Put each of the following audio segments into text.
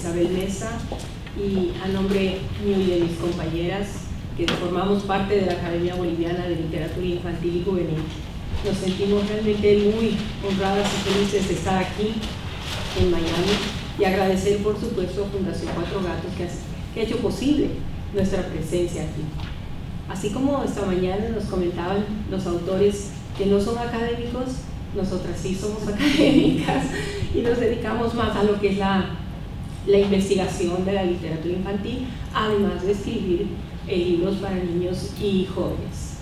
Isabel Mesa, y a nombre mío y de mis compañeras que formamos parte de la Academia Boliviana de Literatura Infantil y Juvenil, nos sentimos realmente muy honradas y felices de estar aquí en Miami y agradecer por supuesto a Fundación Cuatro Gatos que ha hecho posible nuestra presencia aquí. Así como esta mañana nos comentaban los autores que no son académicos, nosotras sí somos académicas y nos dedicamos más a lo que es la investigación de la literatura infantil, además de escribir libros para niños y jóvenes.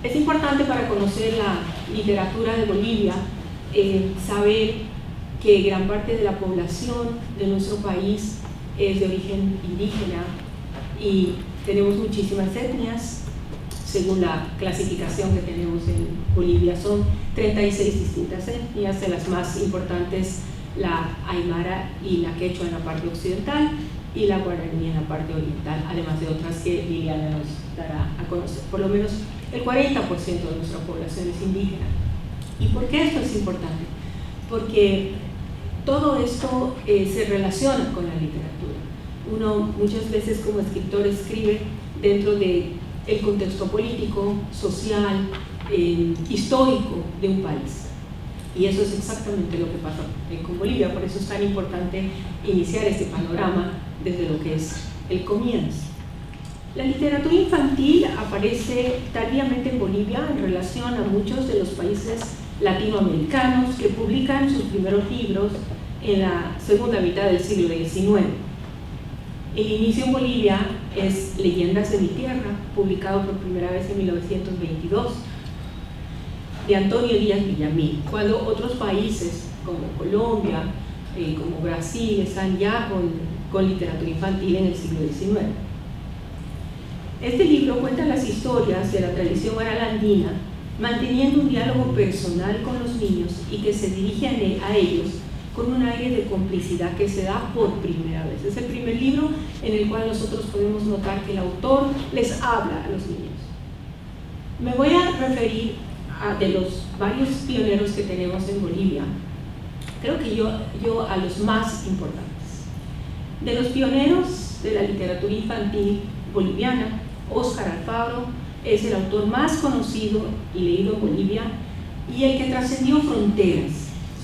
Es importante para conocer la literatura de Bolivia saber que gran parte de la población de nuestro país es de origen indígena y tenemos muchísimas etnias. Según la clasificación que tenemos en Bolivia, son 36 distintas etnias, de las más importantes la aymara y la quechua en la parte occidental y la guaraní en la parte oriental, además de otras que Liliana nos dará a conocer. Por lo menos el 40% de nuestra población es indígena. ¿Y por qué esto es importante? Porque todo esto se relaciona con la literatura. Uno muchas veces como escritor escribe dentro de el contexto político, social, histórico de un país. Y eso es exactamente lo que pasa con Bolivia, por eso es tan importante iniciar este panorama desde lo que es el comienzo. La literatura infantil aparece tardíamente en Bolivia en relación a muchos de los países latinoamericanos que publican sus primeros libros en la segunda mitad del siglo XIX. El inicio en Bolivia es Leyendas de mi tierra, publicado por primera vez en 1922, de Antonio Díaz Villamil, cuando otros países como Colombia, como Brasil, están ya con literatura infantil en el siglo XIX. Este libro cuenta las historias de la tradición oral andina, manteniendo un diálogo personal con los niños y que se dirige a ellos con un aire de complicidad que se da por primera vez. Es el primer libro en el cual nosotros podemos notar que el autor les habla a los niños. Me voy a referir de los varios pioneros que tenemos en Bolivia, creo que yo a los más importantes. De los pioneros de la literatura infantil boliviana, Óscar Alfaro es el autor más conocido y leído en Bolivia y el que trascendió fronteras,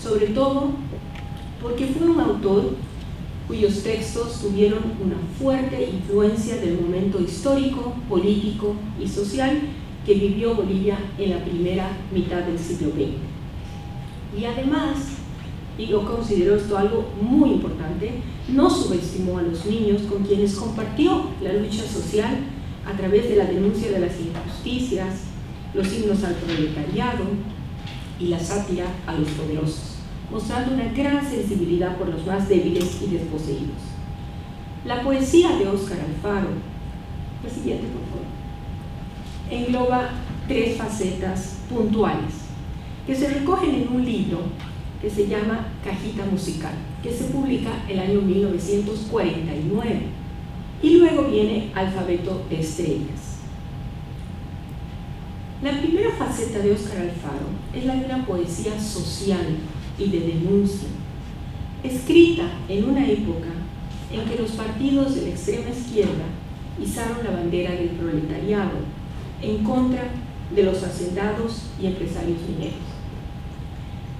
sobre todo porque fue un autor cuyos textos tuvieron una fuerte influencia del momento histórico, político y social que vivió Bolivia en la primera mitad del siglo XX. Y además, y yo considero esto algo muy importante, no subestimó a los niños con quienes compartió la lucha social a través de la denuncia de las injusticias, los himnos al proletariado y la sátira a los poderosos, mostrando una gran sensibilidad por los más débiles y desposeídos. La poesía de Óscar Alfaro, la siguiente por favor, engloba tres facetas puntuales que se recogen en un libro que se llama Cajita Musical, que se publica el año 1949, y luego viene Alfabeto de Estrellas. La primera faceta de Óscar Alfaro es la de una poesía social y de denuncia, escrita en una época en que los partidos de la extrema izquierda izaron la bandera del proletariado en contra de los hacendados y empresarios mineros.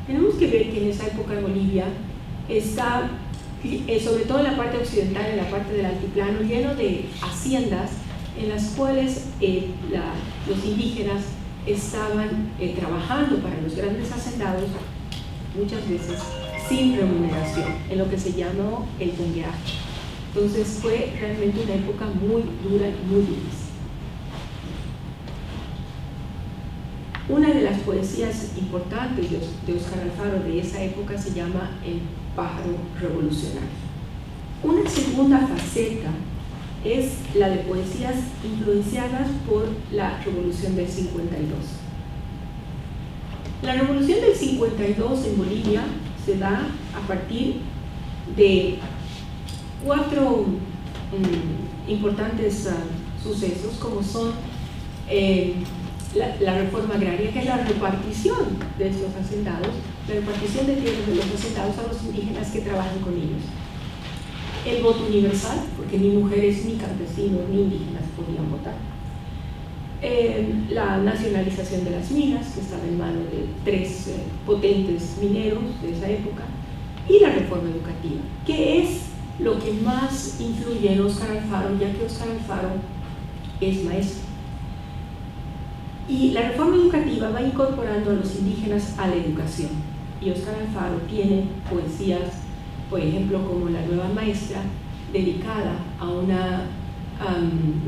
Tenemos que ver que en esa época Bolivia está, sobre todo en la parte occidental, en la parte del altiplano, lleno de haciendas en las cuales los indígenas estaban trabajando para los grandes hacendados, muchas veces sin remuneración, en lo que se llamó el bongueaje. Entonces fue realmente una época muy dura y muy difícil. Una de las poesías importantes de Óscar Alfaro de esa época se llama El pájaro revolucionario. Una segunda faceta es la de poesías influenciadas por la Revolución del 52. La Revolución del 52 en Bolivia se da a partir de cuatro importantes sucesos, como son la reforma agraria, que es la repartición de estos hacendados, la repartición de tierras de los hacendados a los indígenas que trabajan con ellos. El voto universal, porque ni mujeres, ni campesinos, ni indígenas podían votar. La nacionalización de las minas, que estaba en manos de 3 potentes mineros de esa época, y la reforma educativa, que es lo que más influye en Óscar Alfaro, ya que Óscar Alfaro es maestro. Y la reforma educativa va incorporando a los indígenas a la educación. Y Óscar Alfaro tiene poesías, por ejemplo, como La Nueva Maestra, dedicada a una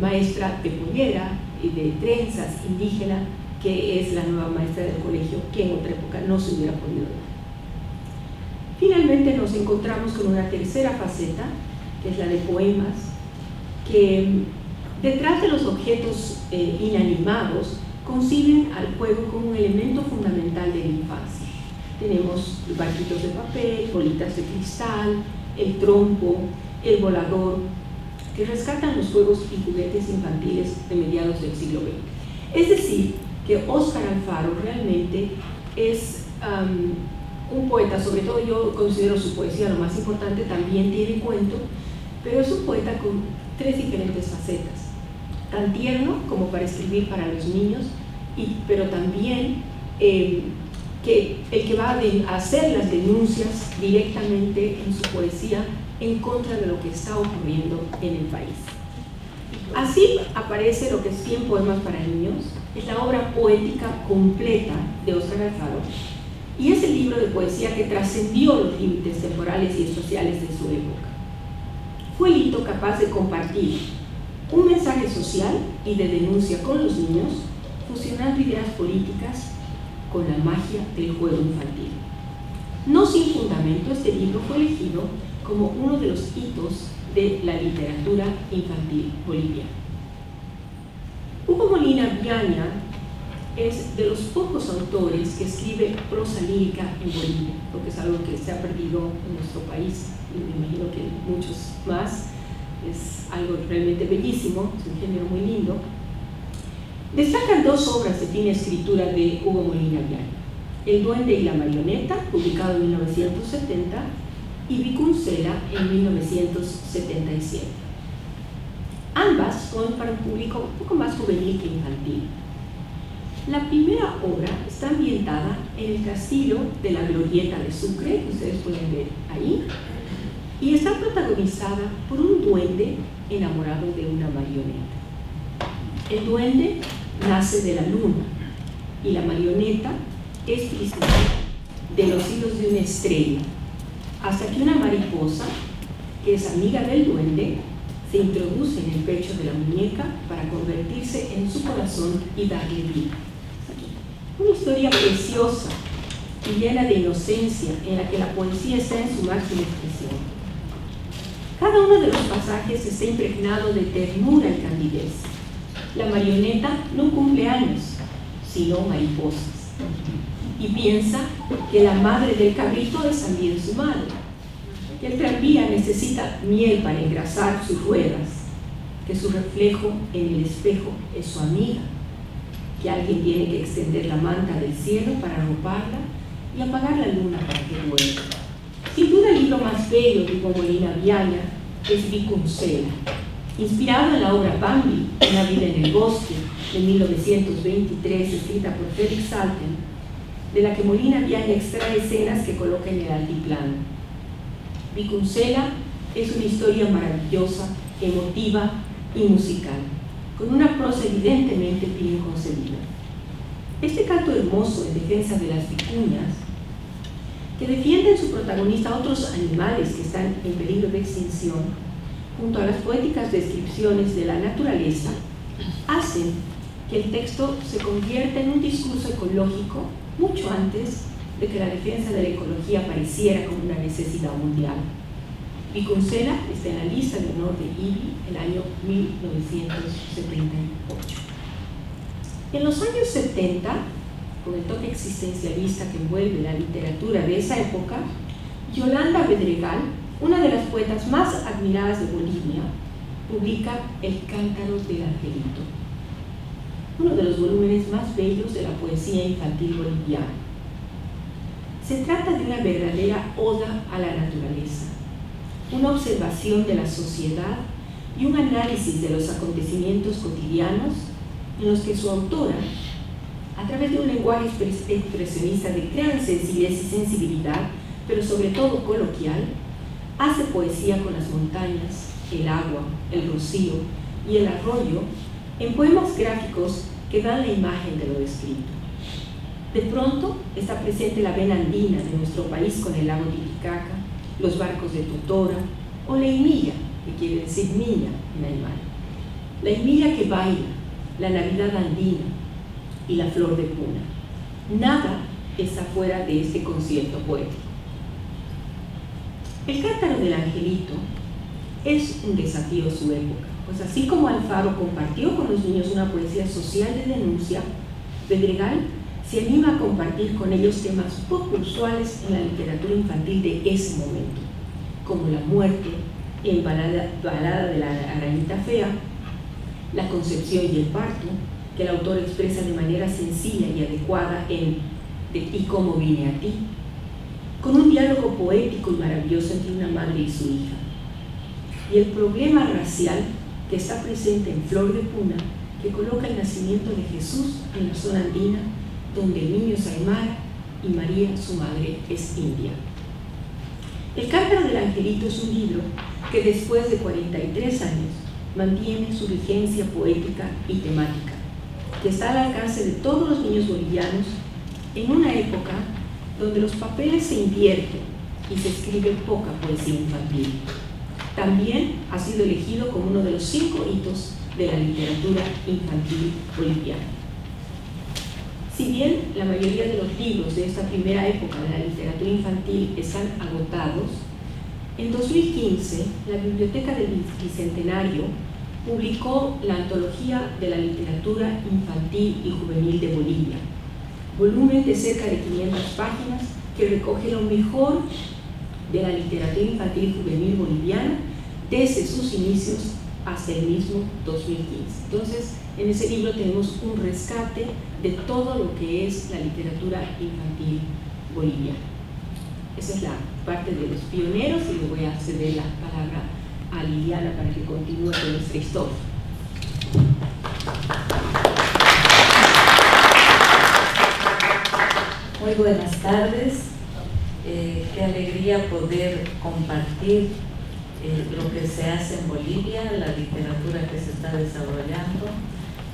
maestra de pollera y de trenzas indígena, que es la nueva maestra del colegio, que en otra época no se hubiera podido dar. Finalmente nos encontramos con una tercera faceta, que es la de poemas, que detrás de los objetos inanimados conciben al juego como un elemento fundamental de la infancia. Tenemos barquitos de papel, bolitas de cristal, el trompo, el volador, que rescatan los juegos y juguetes infantiles de mediados del siglo XX. Es decir, que Óscar Alfaro realmente es un poeta, sobre todo yo considero su poesía lo más importante, también tiene cuento, pero es un poeta con 3 diferentes facetas. Tan tierno como para escribir para los niños, pero también que el que va a hacer las denuncias directamente en su poesía en contra de lo que está ocurriendo en el país. Así aparece lo que es 100 poemas para niños, es la obra poética completa de Óscar Alfaro, y es el libro de poesía que trascendió los límites temporales y sociales de su época. Fue el hito capaz de compartir un mensaje social y de denuncia con los niños, fusionando ideas políticas con la magia del juego infantil. No sin fundamento, este libro fue elegido como uno de los hitos de la literatura infantil boliviana. Hugo Molina Viaña es de los pocos autores que escribe prosa lírica en Bolivia, porque es algo que se ha perdido en nuestro país, y me imagino que muchos más. Es algo realmente bellísimo, es un género muy lindo. Destacan 2 obras de fina escritura de Hugo Molina Viaña: El duende y la marioneta, publicado en 1970, y Vicuncela en 1977. Ambas son para un público un poco más juvenil que infantil. La primera obra está ambientada en el castillo de la Glorieta de Sucre, que ustedes pueden ver ahí, y está protagonizada por un duende enamorado de una marioneta. El duende nace de la luna y la marioneta es prisionera de los hilos de una estrella, hasta que una mariposa, que es amiga del duende, se introduce en el pecho de la muñeca para convertirse en su corazón y darle vida. Una historia preciosa y llena de inocencia, en la que la poesía está en su máxima expresión. Cada uno de los pasajes está impregnado de ternura y candidez. La marioneta no cumple años, sino mariposas, y piensa que la madre del cabrito es también su madre, que el tranvía necesita miel para engrasar sus ruedas, que su reflejo en el espejo es su amiga, que alguien tiene que extender la manta del cielo para arroparla y apagar la luna para que vuelva. Sin duda el libro más bello de Hugo Molina Viaña es Vicuncela, inspirado en la obra Bambi, Una vida en el bosque, de 1923, escrita por Félix Salten, de la que Molina Viaña extrae escenas que coloca en el altiplano. Vicuncela es una historia maravillosa, emotiva y musical, con una prosa evidentemente bien concebida. Este canto hermoso en defensa de las vicuñas, que defienden su protagonista a otros animales que están en peligro de extinción, junto a las poéticas descripciones de la naturaleza, hacen que el texto se convierta en un discurso ecológico mucho antes de que la defensa de la ecología apareciera como una necesidad mundial. Vicuncela está en la lista de honor de IBI el año 1978. En los años 70, con el toque existencialista que envuelve la literatura de esa época, Yolanda Bedregal, una de las poetas más admiradas de Bolivia, publica El cántaro del angelito. uno de los volúmenes más bellos de la poesía infantil boliviana. Se trata de una verdadera oda a la naturaleza, una observación de la sociedad y un análisis de los acontecimientos cotidianos en los que su autora, a través de un lenguaje expresionista de gran sencillez y sensibilidad, pero sobre todo coloquial, hace poesía con las montañas, el agua, el rocío y el arroyo en poemas gráficos que dan la imagen de lo descrito. De pronto está presente la vena andina de nuestro país con el lago Titicaca, los barcos de Totora o la himilla, que quiere decir niña en aymara. La himilla que baila, la Navidad andina y la flor de puna. Nada está fuera de este concierto poético. El Cántaro del Angelito es un desafío a su época, pues así como Alfaro compartió con los niños una poesía social de denuncia, Pedregal se anima a compartir con ellos temas poco usuales en la literatura infantil de ese momento, como la muerte en Balada de la Arañita Fea, la concepción y el parto, que el autor expresa de manera sencilla y adecuada en "Y cómo vine a ti", con un diálogo poético y maravilloso entre una madre y su hija. Y el problema racial que está presente en Flor de Puna, que coloca el nacimiento de Jesús en la zona andina, donde el niño es aymara y María, su madre, es india. El Cántaro del Angelito es un libro que después de 43 años mantiene su vigencia poética y temática, que está al alcance de todos los niños bolivianos en una época donde los papeles se invierten y se escribe poca poesía infantil. También ha sido elegido como uno de los 5 hitos de la literatura infantil boliviana. Si bien la mayoría de los libros de esta primera época de la literatura infantil están agotados, en 2015 la Biblioteca del Bicentenario publicó la Antología de la Literatura Infantil y Juvenil de Bolivia, volumen de cerca de 500 páginas que recoge lo mejor de la literatura infantil y juvenil boliviana desde sus inicios hasta el mismo 2015. Entonces, en ese libro tenemos un rescate de todo lo que es la literatura infantil boliviana. Esa es la parte de los pioneros y le voy a ceder la palabra a Liliana para que continúe con nuestra historia. Muy buenas tardes. Qué alegría poder compartir lo que se hace en Bolivia, la literatura que se está desarrollando.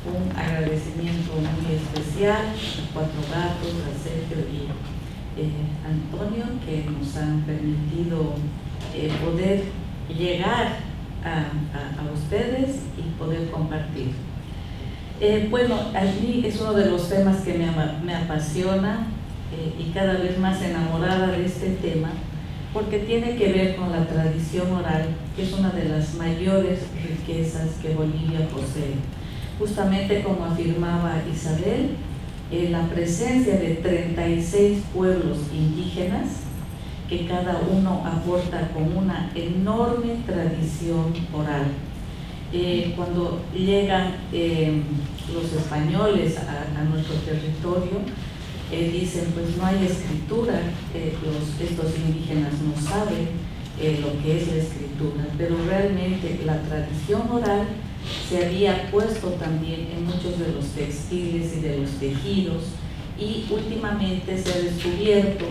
Un agradecimiento muy especial a Cuatro Gatos, a Sergio y Antonio, que nos han permitido poder llegar a ustedes y poder compartir. Bueno, a mí es uno de los temas que me apasiona y cada vez más enamorada de este tema, porque tiene que ver con la tradición oral, que es una de las mayores riquezas que Bolivia posee. Justamente como afirmaba Isabel, la presencia de 36 pueblos indígenas, que cada uno aporta con una enorme tradición oral. Cuando llegan los españoles a nuestro territorio, dicen, pues no hay escritura, estos indígenas no saben lo que es la escritura, pero realmente la tradición oral se había puesto también en muchos de los textiles y de los tejidos, y últimamente se ha descubierto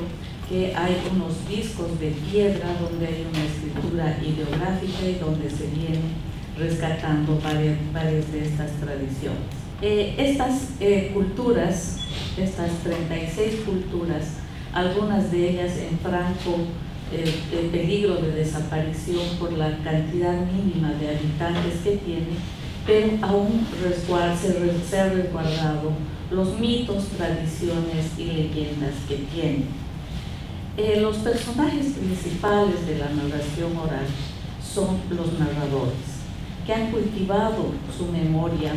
que hay unos discos de piedra donde hay una escritura ideográfica y donde se viene rescatando varias de estas tradiciones. Estas culturas, estas 36 culturas, algunas de ellas en franco peligro de desaparición por la cantidad mínima de habitantes que tiene, pero aún se han resguardado los mitos, tradiciones y leyendas que tiene. Los personajes principales de la narración oral son los narradores, que han cultivado su memoria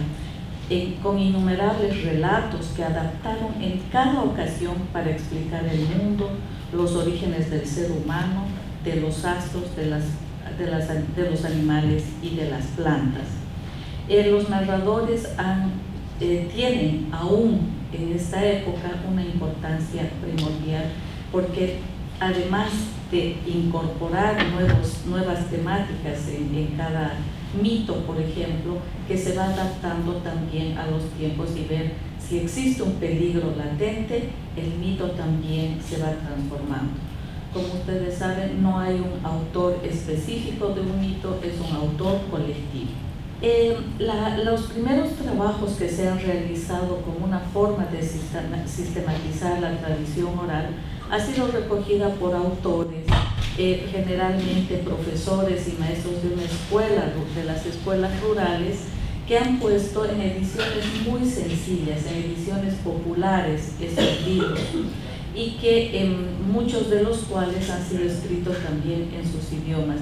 con innumerables relatos que adaptaron en cada ocasión para explicar el mundo, los orígenes del ser humano, de los astros, de los animales y de las plantas. Los narradores han tienen aún en esta época una importancia primordial, porque además de incorporar nuevas temáticas en cada mito, por ejemplo, que se va adaptando también a los tiempos y ver si existe un peligro latente, el mito también se va transformando. Como ustedes saben, no hay un autor específico de un mito, es un autor colectivo. Los primeros trabajos que se han realizado como una forma de sistematizar la tradición oral ha sido recogida por autores, generalmente profesores y maestros de una escuela, de las escuelas rurales, que han puesto en ediciones muy sencillas, en ediciones populares, estos libros, y que muchos de los cuales han sido escritos también en sus idiomas.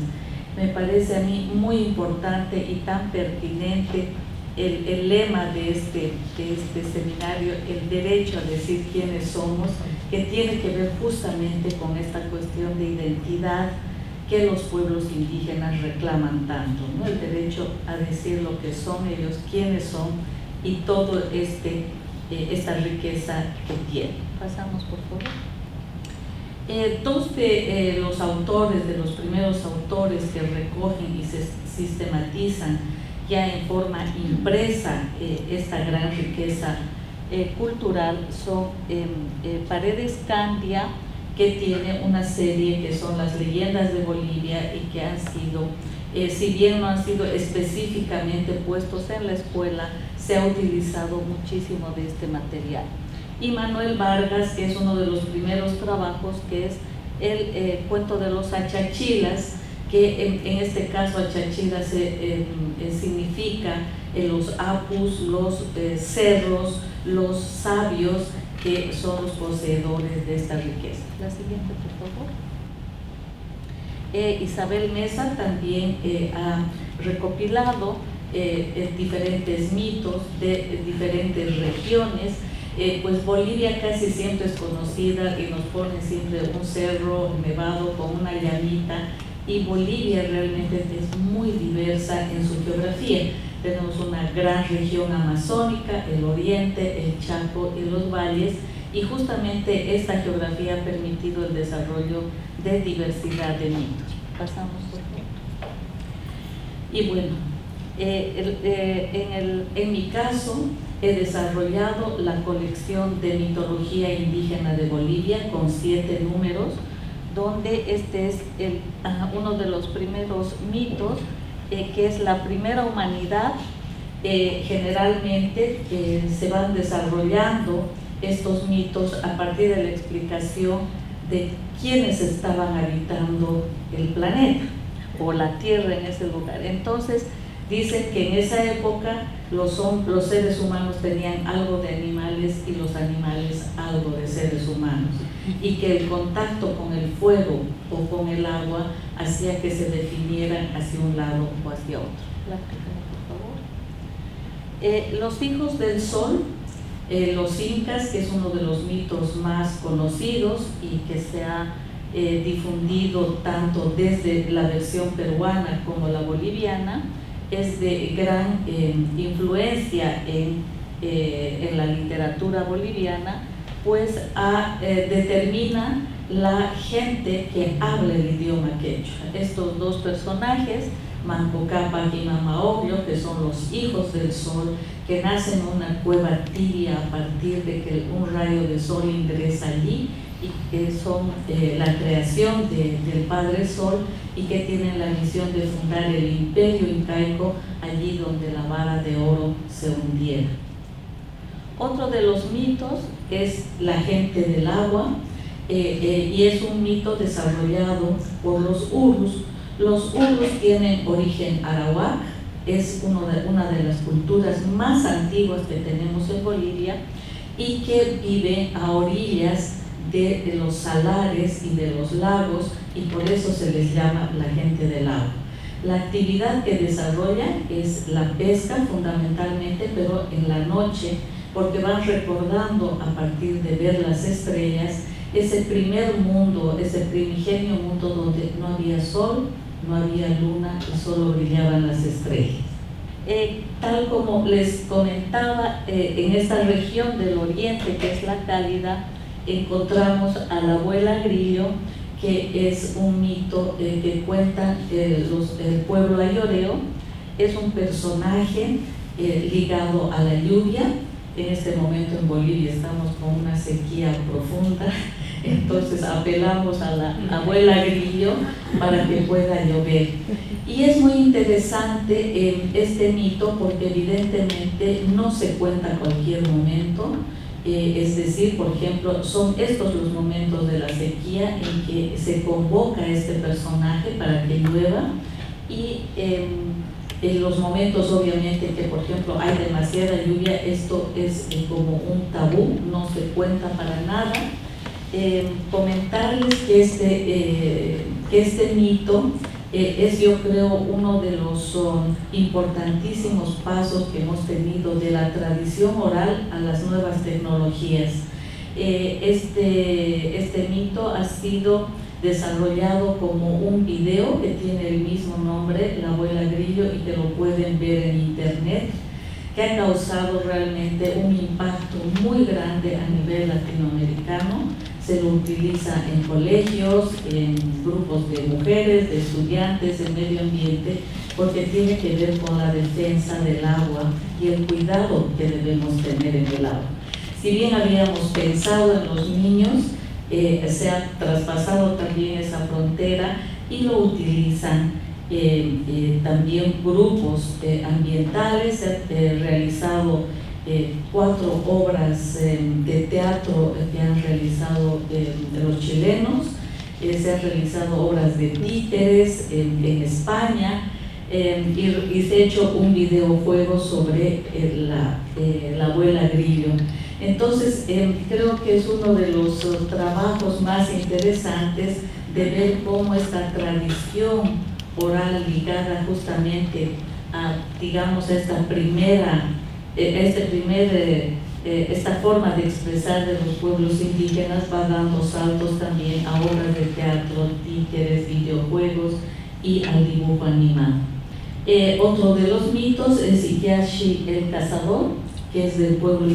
Me parece a mí muy importante y tan pertinente el lema de este seminario, el derecho a decir quiénes somos, que tiene que ver justamente con esta cuestión de identidad que los pueblos indígenas reclaman tanto, ¿no? El derecho a decir lo que son ellos, quiénes son y todo esta riqueza que tienen. Pasamos, por favor. Dos de los autores, de los primeros autores que recogen y se sistematizan ya en forma impresa esta gran riqueza cultural son Paredes Candia, que tiene una serie que son las leyendas de Bolivia y que han sido, si bien no han sido específicamente puestos en la escuela, se ha utilizado muchísimo de este material. Y Manuel Vargas, que es uno de los primeros trabajos, que es el cuento de los achachilas, que en este caso achachilas significa los apus, los cerros, los sabios, que son los poseedores de esta riqueza. La siguiente, por favor. Isabel Mesa también ha recopilado diferentes mitos de diferentes regiones. Pues Bolivia casi siempre es conocida y nos ponen siempre un cerro nevado con una llanita, y Bolivia realmente es muy diversa en su geografía. Tenemos una gran región amazónica, el oriente, el Chaco y los valles, y justamente esta geografía ha permitido el desarrollo de diversidad de mitos. Pasamos, por favor. Y bueno, en mi caso he desarrollado la colección de mitología indígena de Bolivia con 7 números, donde este es uno de los primeros mitos, que es la primera humanidad. Generalmente se van desarrollando estos mitos a partir de la explicación de quiénes estaban habitando el planeta o la Tierra en ese lugar. Entonces dicen que en esa época los seres humanos tenían algo de animales y los animales algo de seres humanos, y que el contacto con el fuego o con el agua hacía que se definieran hacia un lado o hacia otro. Por favor. Los hijos del sol, los incas, que es uno de los mitos más conocidos y que se ha difundido tanto desde la versión peruana como la boliviana, es de gran influencia en la literatura boliviana, pues determina la gente que habla el idioma quechua. Estos dos personajes, Manco Cápac y Mama Oglio, que son los hijos del sol, que nacen en una cueva tibia a partir de que un rayo de sol ingresa allí, y que son la creación del Padre Sol, y que tienen la misión de fundar el imperio incaico allí donde la vara de oro se hundiera. Otro de los mitos es la gente del agua, y es un mito desarrollado por los urus. Los urus tienen origen arawak, es una de las culturas más antiguas que tenemos en Bolivia, y que vive a orillas de los salares y de los lagos, y por eso se les llama la gente del agua. La actividad que desarrollan es la pesca fundamentalmente, pero en la noche, porque van recordando a partir de ver las estrellas ese primer mundo, ese primigenio mundo donde no había sol, no había luna y solo brillaban las estrellas. Tal como les comentaba, en esta región del oriente, que es la cálida, encontramos a la abuela Grillo, que es un mito que cuenta el pueblo ayoreo. Es un personaje ligado a la lluvia. En este momento en Bolivia estamos con una sequía profunda, entonces apelamos a la abuela Grillo para que pueda llover. Y es muy interesante este mito porque evidentemente no se cuenta a cualquier momento. Es decir, por ejemplo, son estos los momentos de la sequía en que se convoca a este personaje para que llueva, y en los momentos obviamente que, por ejemplo, hay demasiada lluvia, esto es como un tabú, no se cuenta para nada. Comentarles que este mito es, yo creo, uno de los importantísimos pasos que hemos tenido de la tradición oral a las nuevas tecnologías. Este mito ha sido desarrollado como un video que tiene el mismo nombre, La Abuela Grillo, y que lo pueden ver en internet, que ha causado realmente un impacto muy grande a nivel latinoamericano. Se lo utiliza en colegios, en grupos de mujeres, de estudiantes, en medio ambiente, porque tiene que ver con la defensa del agua y el cuidado que debemos tener en el agua. Si bien habíamos pensado en los niños, se ha traspasado también esa frontera y lo utilizan también grupos ambientales. Se han realizado 4 obras de teatro que han realizado los chilenos. Se han realizado obras de títeres en España, y se ha hecho un videojuego sobre la abuela Grillo. Entonces, creo que es uno de los trabajos más interesantes de ver cómo esta tradición oral ligada justamente a, digamos, esta forma de expresar de los pueblos indígenas va dando saltos también a obras de teatro, títeres, videojuegos y al dibujo animado. Otro de los mitos es Iyashi el cazador, que es del pueblo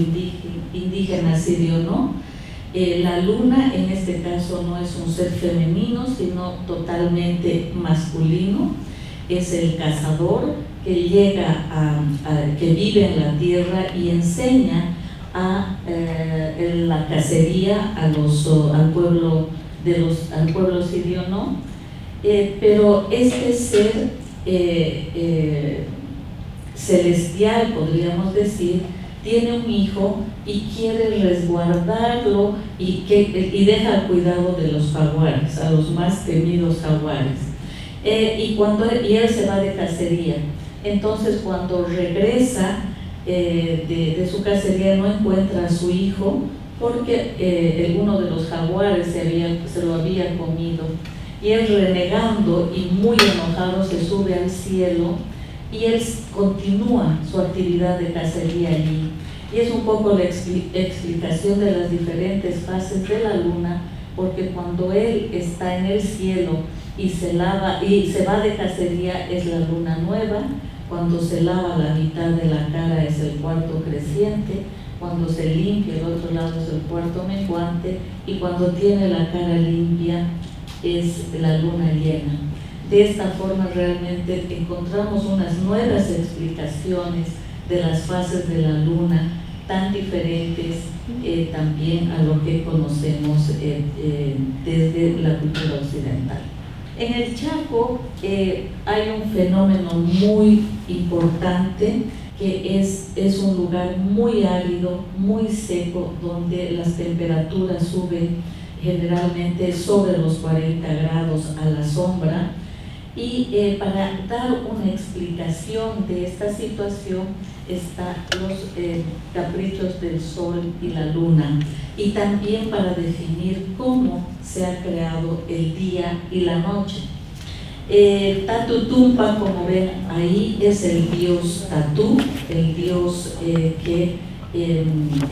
indígena Sirio-No. La luna en este caso no es un ser femenino, sino totalmente masculino. Es el cazador que llega que vive en la tierra y enseña la cacería al pueblo sirio-no. Pero este ser celestial, podríamos decir, tiene un hijo y quiere resguardarlo y deja el cuidado de los jaguares, a los más temidos jaguares. Y él se va de cacería. Entonces, cuando regresa de su cacería, no encuentra a su hijo porque uno de los jaguares se lo había comido. Y él, renegando y muy enojado, se sube al cielo y él continúa su actividad de cacería allí. Y es un poco la explicación de las diferentes fases de la luna, porque cuando él está en el cielo y se va de cacería es la luna nueva. Cuando se lava la mitad de la cara es el cuarto creciente. Cuando se limpia el otro lado es el cuarto menguante. Y cuando tiene la cara limpia es la luna llena. De esta forma realmente encontramos unas nuevas explicaciones de las fases de la luna, tan diferentes también a lo que conocemos desde la cultura occidental. En el Chaco hay un fenómeno muy importante, que es un lugar muy árido, muy seco, donde las temperaturas suben generalmente sobre los 40 grados a la sombra. Y para dar una explicación de esta situación están los caprichos del sol y la luna, y también para definir cómo se ha creado el día y la noche. Tatu Tumpa, como ven ahí, es el dios Tatú, el dios que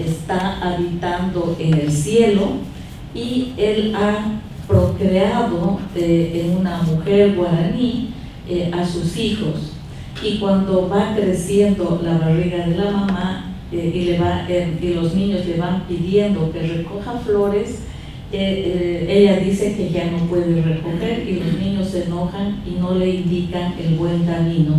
está habitando en el cielo, y él ha procreado en una mujer guaraní a sus hijos. y cuando va creciendo la barriga de la mamá y los niños le van pidiendo que recoja flores, ella dice que ya no puede recoger y los niños se enojan y no le indican el buen camino.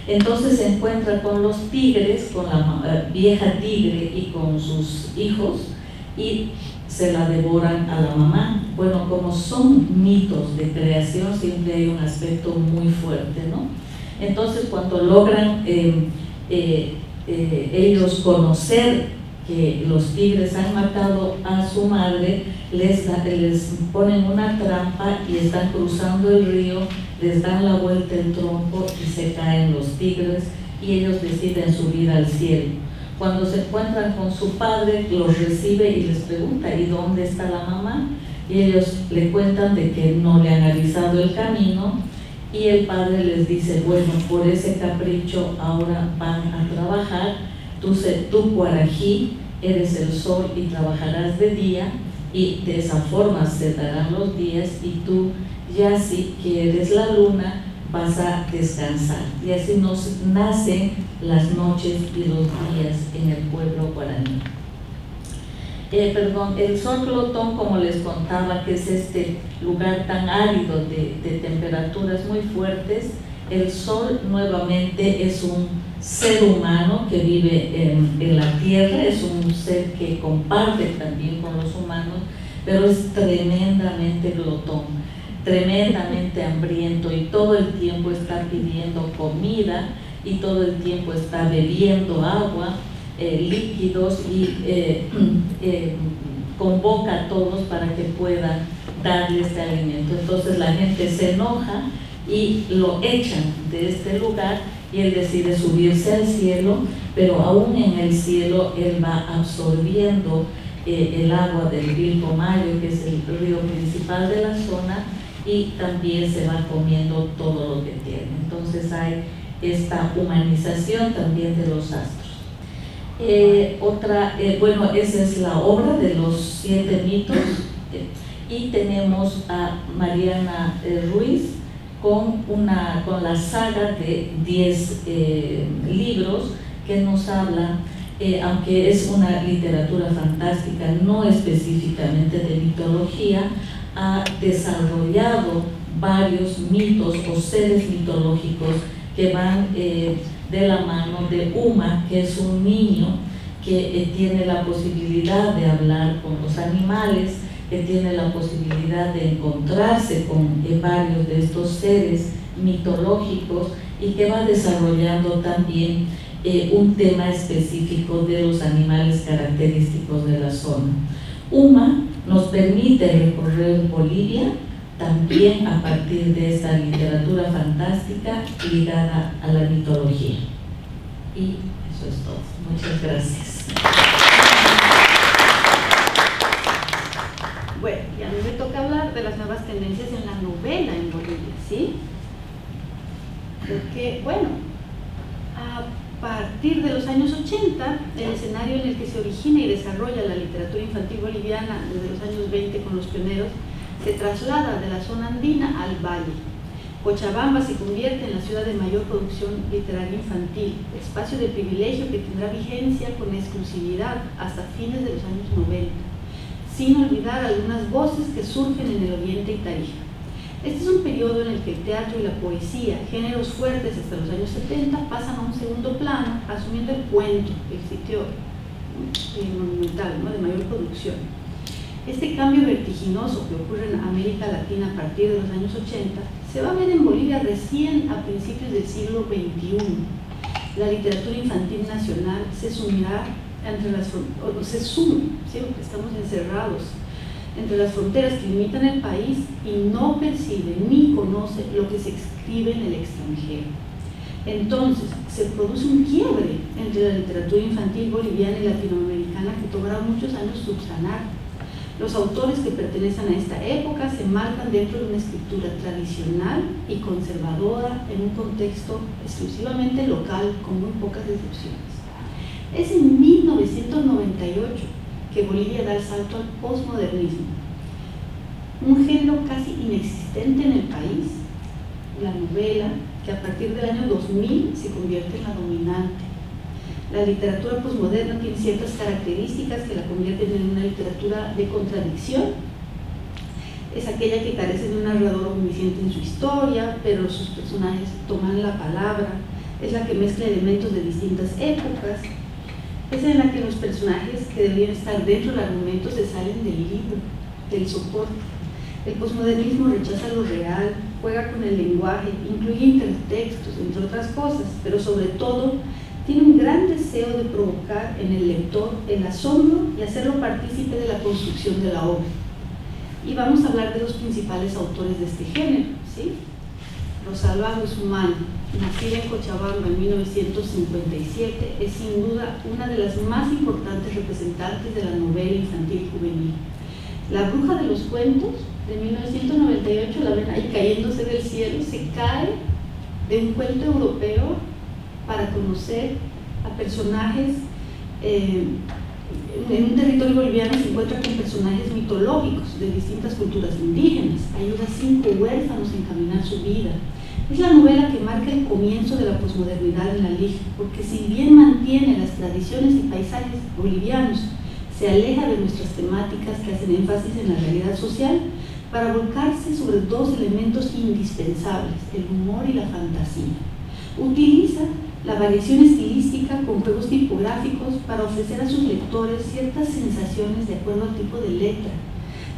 Entonces se encuentra con los tigres, con la vieja tigre y con sus hijos, y se la devoran a la mamá. Bueno, como son mitos de creación, siempre hay un aspecto muy fuerte, ¿no? Entonces, cuando logran ellos conocer que los tigres han matado a su madre, les ponen una trampa y están cruzando el río, les dan la vuelta el tronco y se caen los tigres y ellos deciden subir al cielo. Cuando se encuentran con su padre, los recibe y les pregunta: ¿y dónde está la mamá? Y ellos le cuentan de que no le han avisado el camino, y el padre les dice: bueno, por ese capricho ahora van a trabajar. Tú Cuarají, eres el sol y trabajarás de día, y de esa forma se darán los días, y tú, Yasi, que eres la luna, vas a descansar. Y así nos nacen las noches y los días en el pueblo guaraní. El Sorlotón, como les contaba, que es este lugar tan árido de temperaturas muy fuertes, el sol nuevamente es un ser humano que vive en la tierra, es un ser que comparte también con los humanos, pero es tremendamente glotón, tremendamente hambriento, y todo el tiempo está pidiendo comida y todo el tiempo está bebiendo agua, líquidos, y convoca a todos para que puedan darle este alimento. Entonces la gente se enoja y lo echan de este lugar y él decide subirse al cielo, pero aún en el cielo él va absorbiendo el agua del Pilcomayo, que es el río principal de la zona, y también se va comiendo todo lo que tiene. Entonces hay esta humanización también de los astros. Bueno, esa es la obra de los 7 mitos, y tenemos a Mariana Ruiz con la saga de 10 libros que nos hablan, aunque es una literatura fantástica, no específicamente de mitología, ha desarrollado varios mitos o seres mitológicos que van de la mano de Uma, que es un niño que tiene la posibilidad de hablar con los animales, que tiene la posibilidad de encontrarse con varios de estos seres mitológicos, y que va desarrollando también un tema específico de los animales característicos de la zona. Uma nos permite recorrer Bolivia también a partir de esta literatura fantástica ligada a la mitología. Y eso es todo. Muchas gracias. Bueno, y a mí me toca hablar de las nuevas tendencias en la novela en Bolivia, ¿sí? Porque, bueno, a partir de los años 80, el escenario en el que se origina y desarrolla la literatura infantil boliviana desde los años 20 con los pioneros, se traslada de la zona andina al valle. Cochabamba se convierte en la ciudad de mayor producción literaria infantil, espacio de privilegio que tendrá vigencia con exclusividad hasta fines de los años 90, sin olvidar algunas voces que surgen en el oriente y Tarija. Este es un periodo en el que el teatro y la poesía, géneros fuertes hasta los años 70, pasan a un segundo plano, asumiendo el cuento, el sitio monumental, ¿no?, de mayor producción. Este cambio vertiginoso que ocurre en América Latina a partir de los años 80 se va a ver en Bolivia recién a principios del siglo XXI. La literatura infantil nacional se sumirá entre las fronteras, siempre estamos encerrados entre las fronteras que limitan el país, y no percibe ni conoce lo que se escribe en el extranjero. Entonces se produce un quiebre entre la literatura infantil boliviana y latinoamericana que tomará muchos años subsanar. Los autores que pertenecen a esta época se marcan dentro de una escritura tradicional y conservadora en un contexto exclusivamente local, con muy pocas excepciones. Es en 1998 que Bolivia da el salto al posmodernismo, un género casi inexistente en el país. La novela, que a partir del año 2000 se convierte en la dominante. La literatura posmoderna tiene ciertas características que la convierten en una literatura de contradicción. Es aquella que carece de un narrador omnisciente en su historia, pero sus personajes toman la palabra. Es la que mezcla elementos de distintas épocas. Es en la que los personajes que deberían estar dentro del argumento se salen del libro, del soporte. El posmodernismo rechaza lo real, juega con el lenguaje, incluye intertextos, entre otras cosas, pero sobre todo tiene un gran deseo de provocar en el lector el asombro y hacerlo partícipe de la construcción de la obra. Y vamos a hablar de los principales autores de este género, ¿sí? Rosalba Guzmán, nacida en Cochabamba en 1957, es sin duda una de las más importantes representantes de la novela infantil y juvenil. La Bruja de los Cuentos, de 1998, la ven ahí cayéndose del cielo, se cae de un cuento europeo para conocer a personajes. En un territorio boliviano se encuentra con personajes mitológicos de distintas culturas indígenas, ayuda a 5 huérfanos a encaminar su vida. Es la novela que marca el comienzo de la posmodernidad en la LIG, porque si bien mantiene las tradiciones y paisajes bolivianos, se aleja de nuestras temáticas que hacen énfasis en la realidad social para volcarse sobre 2 elementos indispensables, el humor y la fantasía. Utiliza la variación estilística con juegos tipográficos para ofrecer a sus lectores ciertas sensaciones de acuerdo al tipo de letra.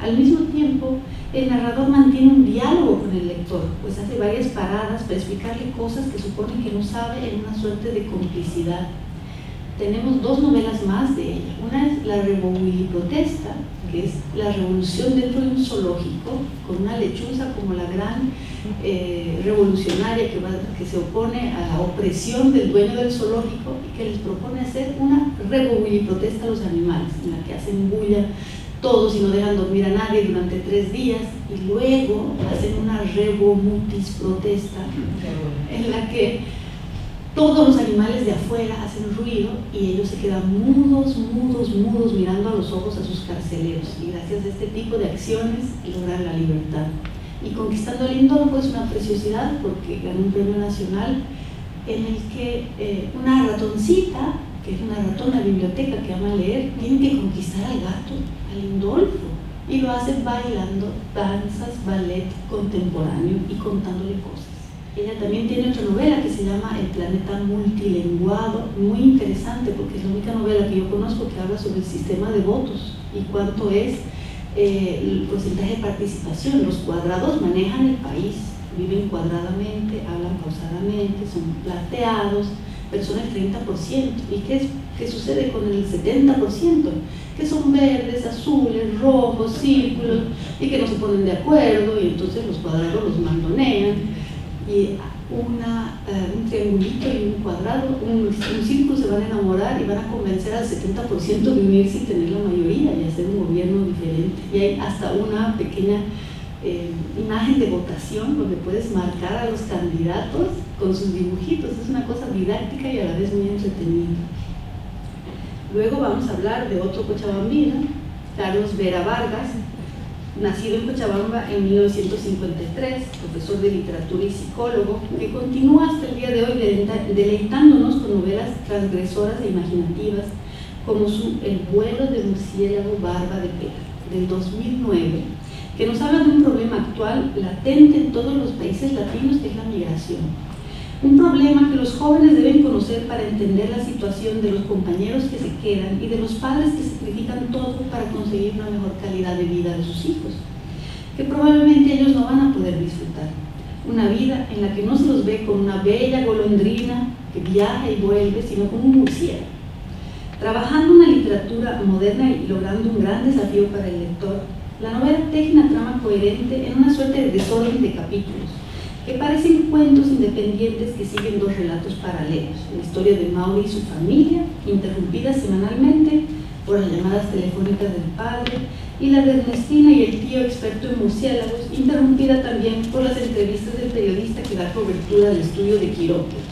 Al mismo tiempo, el narrador mantiene un diálogo con el lector, pues hace varias paradas para explicarle cosas que supone que no sabe en una suerte de complicidad. Tenemos 2 novelas más de ella. Una es La Revoluiliprotesta, que es la revolución dentro de un zoológico, con una lechuza como la gran revolucionaria que se opone a la opresión del dueño del zoológico y que les propone hacer una revoluiliprotesta a los animales, en la que hacen bulla todos y no dejan dormir a nadie durante 3 días, y luego hacen una revomutis protesta, en la que todos los animales de afuera hacen ruido y ellos se quedan mudos mirando a los ojos a sus carceleros, y gracias a este tipo de acciones logran la libertad. Y Conquistando el Indolfo es una preciosidad porque ganó un premio nacional en el que una ratoncita, que es una ratona de biblioteca que ama leer, tiene que conquistar al gato, al Indolfo, y lo hace bailando danzas, ballet contemporáneo y contándole cosas. Ella también tiene otra novela que se llama El planeta multilenguado, muy interesante porque es la única novela que yo conozco que habla sobre el sistema de votos y cuánto es el porcentaje de participación. Los cuadrados manejan el país, viven cuadradamente, hablan pausadamente, son plateados, pero son el 30%. ¿Y qué sucede con el 70%? Que son verdes, azules, rojos, círculos, y que no se ponen de acuerdo, y entonces los cuadrados los mandonean. Y un triangulito y un cuadrado, un círculo se van a enamorar y van a convencer al 70% de unirse y tener la mayoría y hacer un gobierno diferente. Y hay hasta una pequeña imagen de votación donde puedes marcar a los candidatos con sus dibujitos. Es una cosa didáctica y a la vez muy entretenida. Luego vamos a hablar de otro cochabambino, Carlos Vera Vargas, nacido en Cochabamba en 1953, profesor de literatura y psicólogo, que continúa hasta el día de hoy deleitándonos con novelas transgresoras e imaginativas como El vuelo de murciélago barba de pera, del 2009, que nos habla de un problema actual latente en todos los países latinos, que es la migración. Un problema que los jóvenes deben conocer para entender la situación de los compañeros que se quedan y de los padres que sacrifican todo para conseguir una mejor calidad de vida de sus hijos, que probablemente ellos no van a poder disfrutar. Una vida en la que no se los ve como una bella golondrina que viaja y vuelve, sino como un murciélago. Trabajando una literatura moderna y logrando un gran desafío para el lector, la novela teje una trama coherente en una suerte de desorden de capítulos, que parecen cuentos independientes que siguen 2 relatos paralelos: la historia de Mauri y su familia, interrumpida semanalmente por las llamadas telefónicas del padre, y la de Ernestina y el tío experto en murciélagos, interrumpida también por las entrevistas del periodista que da cobertura al estudio de quirópteros.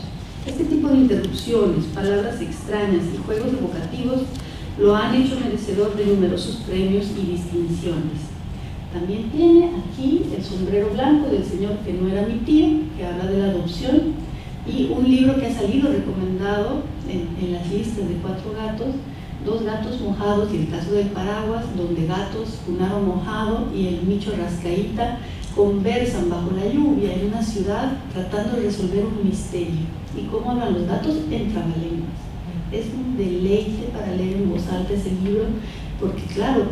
Este tipo de interrupciones, palabras extrañas y juegos evocativos lo han hecho merecedor de numerosos premios y distinciones. También tiene aquí El sombrero blanco del señor que no era mi tío, que habla de la adopción, y un libro que ha salido recomendado en las listas de 4 gatos, Dos gatos mojados y el caso del paraguas, donde gatos, un aro mojado y el Micho Rascaíta conversan bajo la lluvia en una ciudad tratando de resolver un misterio. Y cómo hablan los gatos en trabalenguas. Es un deleite para leer en voz alta ese libro, porque claro,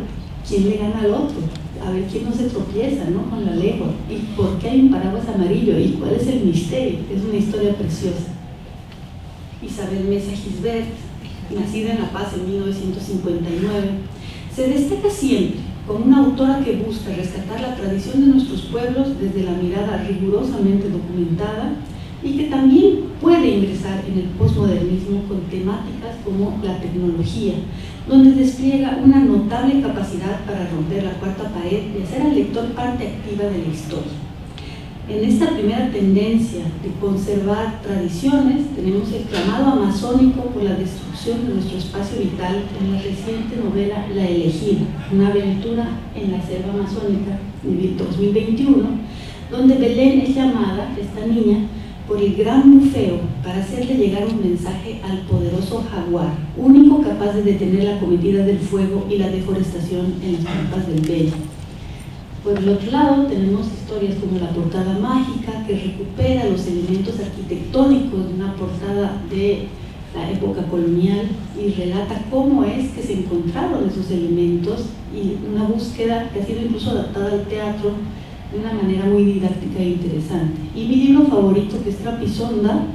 ¿quién le gana al otro? A ver quién no se tropieza, ¿no?, con la lengua. ¿Y por qué hay un paraguas amarillo? ¿Y cuál es el misterio? Es una historia preciosa. Isabel Mesa Gisbert, nacida en La Paz en 1959, se destaca siempre como una autora que busca rescatar la tradición de nuestros pueblos desde la mirada rigurosamente documentada y que también puede ingresar en el posmodernismo con temáticas como la tecnología, donde despliega una notable capacidad para romper la cuarta pared y hacer al lector parte activa de la historia. En esta primera tendencia de conservar tradiciones, tenemos el clamado amazónico por la destrucción de nuestro espacio vital en la reciente novela La Elegida, una aventura en la selva amazónica de 2021, donde Belén es llamada, esta niña, por el gran bufeo para hacerle llegar un mensaje al poderoso jaguar, único capaz de detener la cometida del fuego y la deforestación en las pampas del Bello. Por el otro lado, tenemos historias como La portada mágica, que recupera los elementos arquitectónicos de una portada de la época colonial y relata cómo es que se encontraron esos elementos, y una búsqueda que ha sido incluso adaptada al teatro de una manera muy didáctica e interesante. Y mi libro favorito, que es Trapisonda,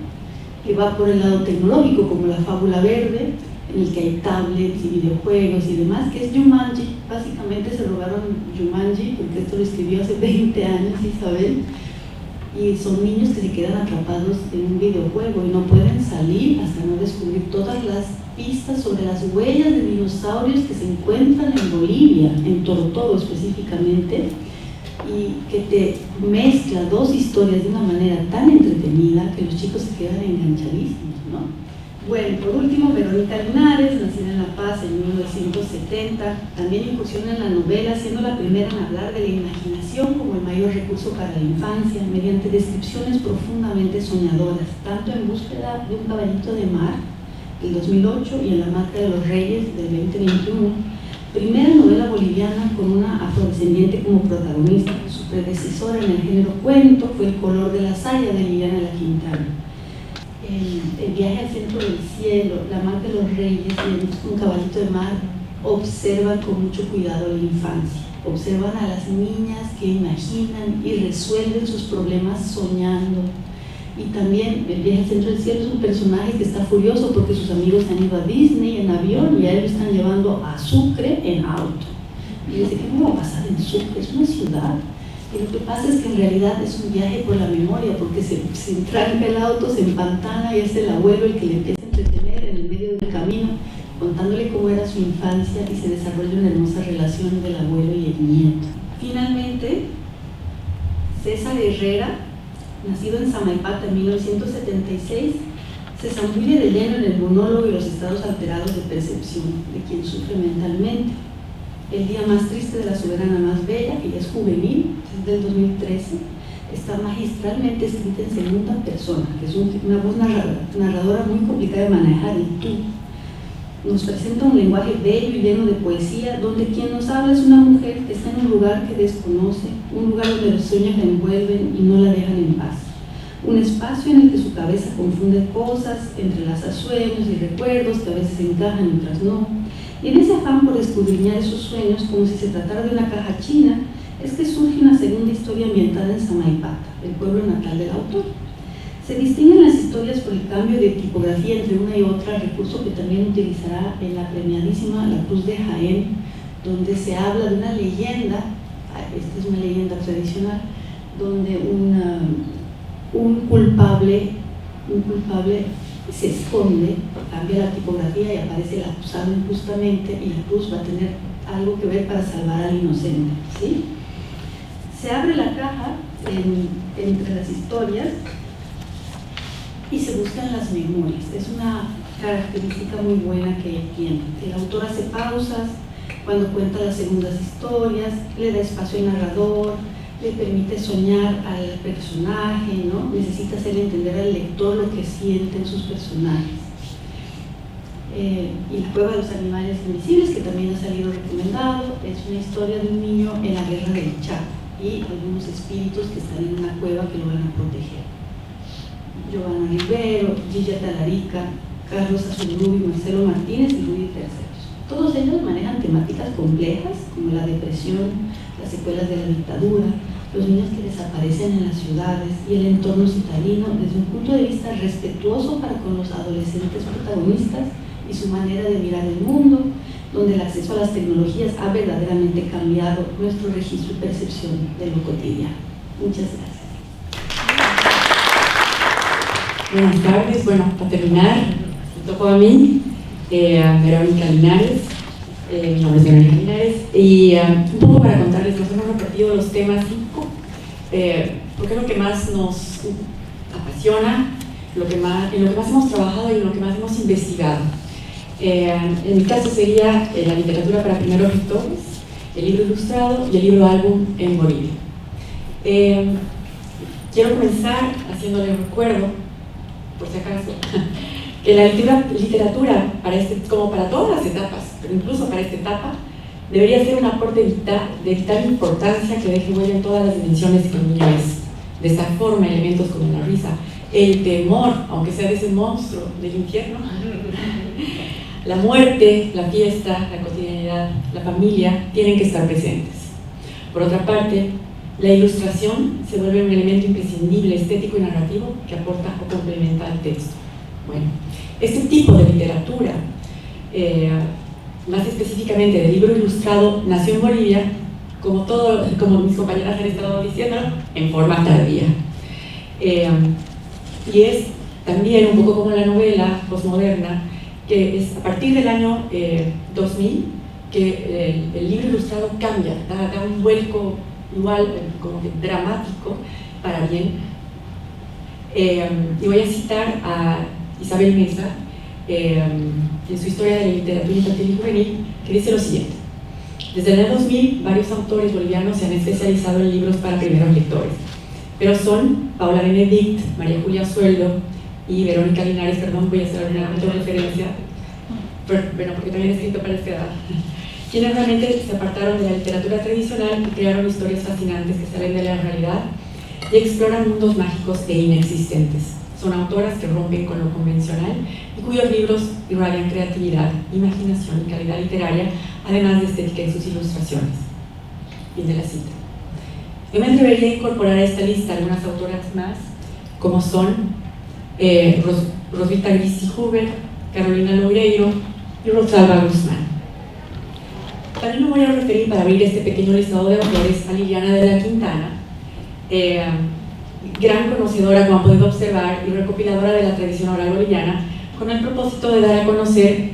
que va por el lado tecnológico, como La fábula verde, en el que hay tablets y videojuegos y demás, que es Jumanji. Básicamente se robaron Jumanji, porque esto lo escribió hace 20 años Isabel, y son niños que se quedan atrapados en un videojuego y no pueden salir hasta no descubrir todas las pistas sobre las huellas de dinosaurios que se encuentran en Bolivia, en Torotoro específicamente, y que te mezcla 2 historias de una manera tan entretenida que los chicos se quedan enganchadísimos, ¿no? Bueno, por último, Verónica Linares, nacida en La Paz en 1970, también incursiona en la novela, siendo la primera en hablar de la imaginación como el mayor recurso para la infancia, mediante descripciones profundamente soñadoras, tanto en Búsqueda de un caballito de mar, del 2008, y en La marca de los reyes, del 2021, primera novela boliviana con una afrodescendiente como protagonista. Su predecesora en el género cuento fue El color de la saya, de Liliana La Quintana. El viaje al centro del cielo, La marca de los reyes y Un caballito de mar observan con mucho cuidado la infancia, observan a las niñas que imaginan y resuelven sus problemas soñando. Y también El viaje al centro del cielo es un personaje que está furioso porque sus amigos han ido a Disney en avión y a él lo están llevando a Sucre en auto. Y dice, ¿qué me va a pasar en Sucre? Es una ciudad. Y lo que pasa es que en realidad es un viaje por la memoria, porque se entranca el auto, se empantana y es el abuelo el que le empieza a entretener en el medio del camino, contándole cómo era su infancia, y se desarrolla una hermosa relación del abuelo y el nieto. Finalmente, César Herrera, nacido en Samaipata en 1976, se zambulle de lleno en el monólogo y los estados alterados de percepción de quien sufre mentalmente. El día más triste de la soberana más bella, que ya es juvenil, es del 2013, está magistralmente escrita en segunda persona, que es una voz narradora muy complicada de manejar, y tú. Nos presenta un lenguaje bello y lleno de poesía, donde quien nos habla es una mujer que está en un lugar que desconoce, un lugar donde los sueños la envuelven y no la dejan en paz. Un espacio en el que su cabeza confunde cosas, entrelaza sueños y recuerdos que a veces encajan y otras no. Y en ese afán por escudriñar esos sueños, como si se tratara de una caja china, es que surge una segunda historia ambientada en Samaipata, el pueblo natal del autor. Se distinguen las historias por el cambio de tipografía entre una y otra, recurso que también utilizará en la premiadísima La Cruz de Jaén, donde se habla de una leyenda, esta es una leyenda tradicional, donde un culpable se esconde, cambia la tipografía y aparece el acusado injustamente, y la cruz va a tener algo que ver para salvar al inocente, ¿sí? Se abre la caja entre las historias y se buscan las memorias. Es una característica muy buena que tiene. El autor hace pausas, cuando cuenta las segundas historias, le da espacio al narrador, le permite soñar al personaje, ¿no? Necesita hacerle entender al lector lo que sienten sus personajes. Y La cueva de los animales invisibles, que también ha salido recomendado, es una historia de un niño en la guerra del Chaco y algunos espíritus que están en una cueva que lo van a proteger. Giovanna Rivero, Gilla Talarica, Carlos Azurduy, Marcelo Martínez y Rudy Terceros. Todos ellos manejan temáticas complejas como la depresión, las secuelas de la dictadura, los niños que desaparecen en las ciudades y el entorno citadino desde un punto de vista respetuoso para con los adolescentes protagonistas y su manera de mirar el mundo, donde el acceso a las tecnologías ha verdaderamente cambiado nuestro registro y percepción de lo cotidiano. Muchas gracias. Buenas tardes. Bueno, para terminar, me tocó a mí, Verónica Linares. Mi nombre es Verónica Linares. Y un poco para contarles, nos hemos repetido los temas 5, porque es lo que más nos apasiona, en lo que más hemos trabajado y en lo que más hemos investigado. En mi caso sería la literatura para primeros lectores, el libro ilustrado y el libro álbum en Bolivia. Quiero comenzar haciéndole un recuerdo, por si acaso, que la literatura, como para todas las etapas, pero incluso para esta etapa, debería ser un aporte de vital importancia que deje huella en todas las dimensiones que un niño es. De esta forma, elementos como la risa, el temor, aunque sea de ese monstruo del infierno, la muerte, la fiesta, la cotidianidad, la familia, tienen que estar presentes. Por otra parte, la ilustración se vuelve un elemento imprescindible, estético y narrativo que aporta o complementa al texto. Bueno, este tipo de literatura, más específicamente del libro ilustrado, nació en Bolivia, como mis compañeras han estado diciendo, en forma tardía. Y es también un poco como la novela postmoderna, que es a partir del año 2000 que el libro ilustrado cambia, da un vuelco igual como que dramático para bien. Y voy a citar a Isabel Mesa en su historia de la literatura infantil y juvenil, que dice lo siguiente: desde el año 2000 varios autores bolivianos se han especializado en libros para primeros lectores, pero son Paula Benedict, María Julia Sueldo y Verónica Linares, perdón, voy a hacer una referencia, pero, bueno, porque también he escrito para esta edad, quienes realmente se apartaron de la literatura tradicional y crearon historias fascinantes que salen de la realidad y exploran mundos mágicos e inexistentes. Son autoras que rompen con lo convencional y cuyos libros irradian creatividad, imaginación y calidad literaria, además de estética en sus ilustraciones. Fin de la cita. Yo me atrevería a incorporar a esta lista algunas autoras más, como son Roswitha Grisi-Huber, Carolina Loureiro y Rosalba Guzmán. También me voy a referir, para abrir este pequeño listado de autores, a Liliana de la Quintana, gran conocedora, como han podido observar, y recopiladora de la tradición oral boliviana, con el propósito de dar a conocer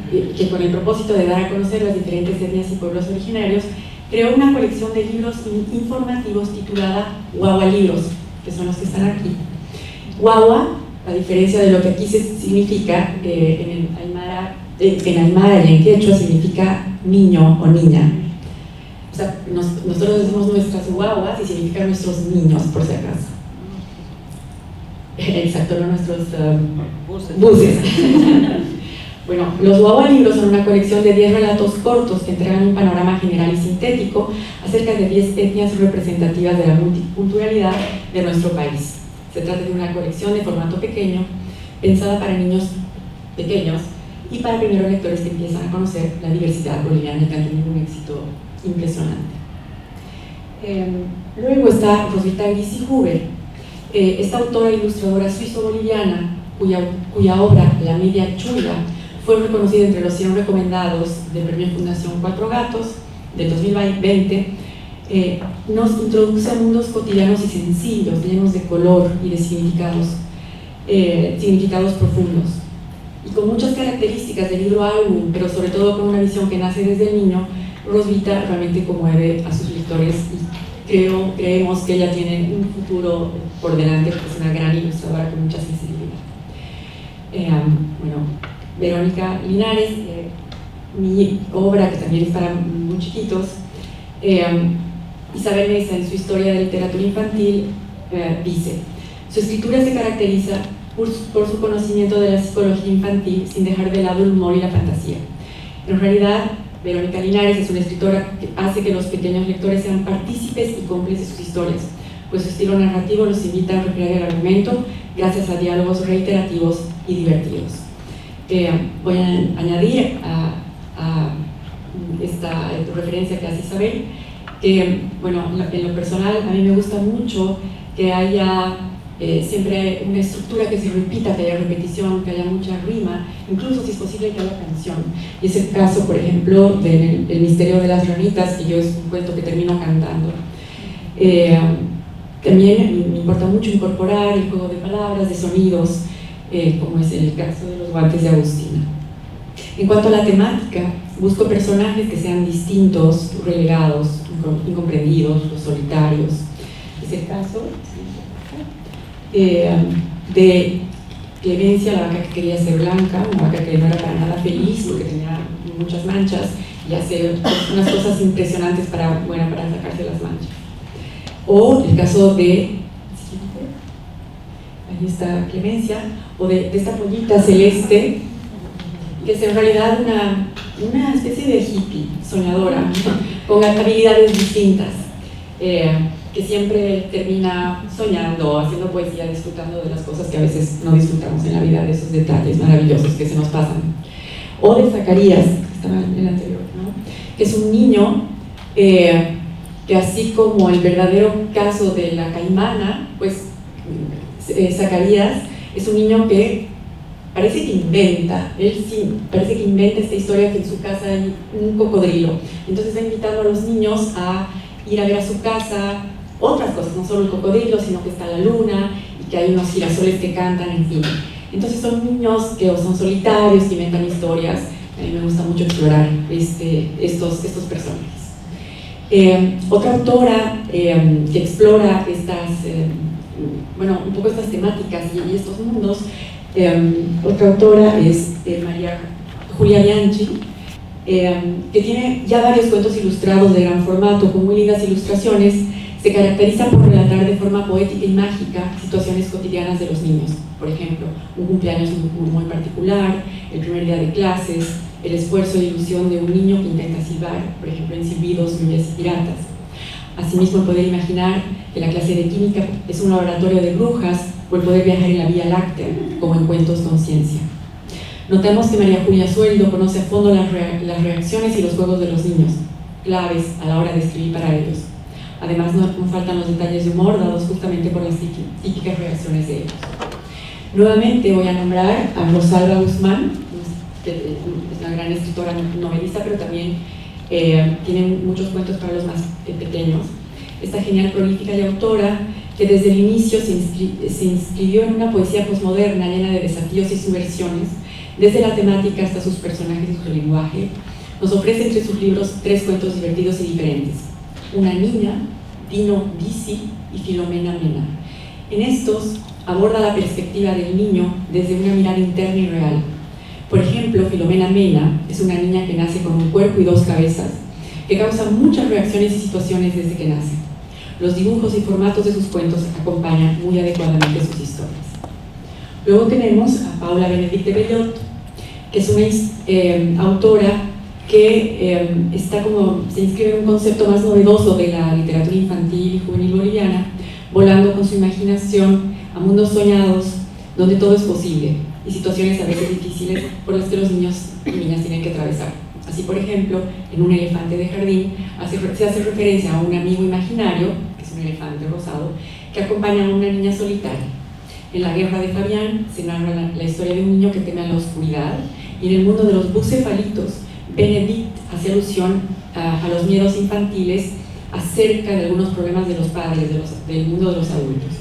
las diferentes etnias y pueblos originarios, creó una colección de libros informativos titulada Guagua Libros, que son los que están aquí. Guagua, a diferencia de lo que aquí significa, en Aymara y en quechua significa niño o niña. O sea, nosotros decimos nuestras guaguas y significan nuestros niños, por si acaso. Exacto, no nuestros buses. Bueno, los Guagua Libros son una colección de 10 relatos cortos que entregan un panorama general y sintético acerca de 10 etnias representativas de la multiculturalidad de nuestro país. Se trata de una colección de formato pequeño, pensada para niños pequeños y para primeros lectores que empiezan a conocer la diversidad boliviana y que han tenido un éxito impresionante. Luego está Roswitha Grisi-Huber, esta autora e ilustradora suizo-boliviana, cuya obra La Media Chula fue reconocida entre los 100 recomendados del Premio Fundación Cuatro Gatos del 2020, nos introduce a mundos cotidianos y sencillos, llenos de color y de significados profundos. Y con muchas características del libro álbum, pero sobre todo con una visión que nace desde el niño, Roswitha realmente conmueve a sus lectores y creemos que ella tiene un futuro por delante, porque es una gran ilustradora con mucha sensibilidad. Bueno, Verónica Linares, mi obra, que también es para muy chiquitos, Isabel Mesa, en su historia de literatura infantil, dice: su escritura se caracteriza por su conocimiento de la psicología infantil sin dejar de lado el humor y la fantasía. En realidad, Verónica Linares es una escritora que hace que los pequeños lectores sean partícipes y cómplices de sus historias, pues su estilo narrativo los invita a recrear el argumento gracias a diálogos reiterativos y divertidos. Voy a añadir a esta referencia que hace Isabel, que, bueno, en lo personal a mí me gusta mucho que haya siempre una estructura que se repita, que haya repetición, que haya mucha rima, incluso si es posible que haya canción. Y es el caso, por ejemplo, de El misterio de las ranitas, que yo es un cuento que termino cantando. También me importa mucho incorporar el juego de palabras, de sonidos, como es el caso de Los guantes de Agustina. En cuanto a la temática, busco personajes que sean distintos, relegados, incomprendidos, los solitarios. Es el caso de Clemencia, la vaca que quería ser blanca, una vaca que no era para nada feliz porque tenía muchas manchas y hace unas cosas impresionantes para sacarse las manchas. O el caso de, ahí está Clemencia, o de esta pollita celeste, que es en realidad una especie de hippie soñadora, con habilidades distintas, que siempre termina soñando, haciendo poesía, disfrutando de las cosas que a veces no disfrutamos en la vida, de esos detalles maravillosos que se nos pasan. O de Zacarías, que estaba en el anterior, ¿no? Que es un niño que, así como el verdadero caso de la caimana, pues Zacarías es un niño que parece que inventa, él sí, parece que inventa esta historia que en su casa hay un cocodrilo. Entonces va invitando a los niños a ir a ver a su casa otras cosas, no solo el cocodrilo, sino que está la luna y que hay unos girasoles que cantan, en fin. Entonces son niños que son solitarios, que inventan historias. A mí me gusta mucho explorar estos personajes. Otra autora que explora un poco estas temáticas y estos mundos, otra autora es María Julia Bianchi, que tiene ya varios cuentos ilustrados de gran formato, con muy lindas ilustraciones. Se caracteriza por relatar de forma poética y mágica situaciones cotidianas de los niños. Por ejemplo, un cumpleaños muy particular, el primer día de clases, el esfuerzo e ilusión de un niño que intenta silbar, por ejemplo en Silbidos, Lluvias y Piratas. Asimismo, el poder imaginar que la clase de química es un laboratorio de brujas, o el poder viajar en la Vía Láctea, como en Cuentos Conciencia. Notamos que María Julia Sueldo conoce a fondo las reacciones y los juegos de los niños, claves a la hora de escribir para ellos. Además, no faltan los detalles de humor dados justamente por las típicas reacciones de ellos. Nuevamente voy a nombrar a Rosalba Guzmán, que es una gran escritora novelista, pero también tiene muchos cuentos para los más pequeños. Esta genial, prolífica y autora que desde el inicio se inscribió en una poesía posmoderna llena de desafíos y subversiones, desde la temática hasta sus personajes y su lenguaje, nos ofrece entre sus libros 3 cuentos divertidos y diferentes: Una niña, Dino Disi y Filomena Mena. En estos aborda la perspectiva del niño desde una mirada interna y real. Por ejemplo, Filomena Mena es una niña que nace con un cuerpo y 2 cabezas, que causa muchas reacciones y situaciones desde que nace. Los dibujos y formatos de sus cuentos acompañan muy adecuadamente sus historias. Luego tenemos a Paula Benedicte Bellot, que es una autora que se inscribe en un concepto más novedoso de la literatura infantil y juvenil boliviana, volando con su imaginación a mundos soñados donde todo es posible y situaciones a veces difíciles por las que los niños y niñas tienen que atravesar. Así, por ejemplo, en Un elefante de jardín se hace referencia a un amigo imaginario, que es un elefante rosado, que acompaña a una niña solitaria. En La guerra de Fabián se narra la historia de un niño que teme a la oscuridad, y en El mundo de los bucefalitos, Benedict hace alusión a los miedos infantiles acerca de algunos problemas de los padres, del mundo de los adultos.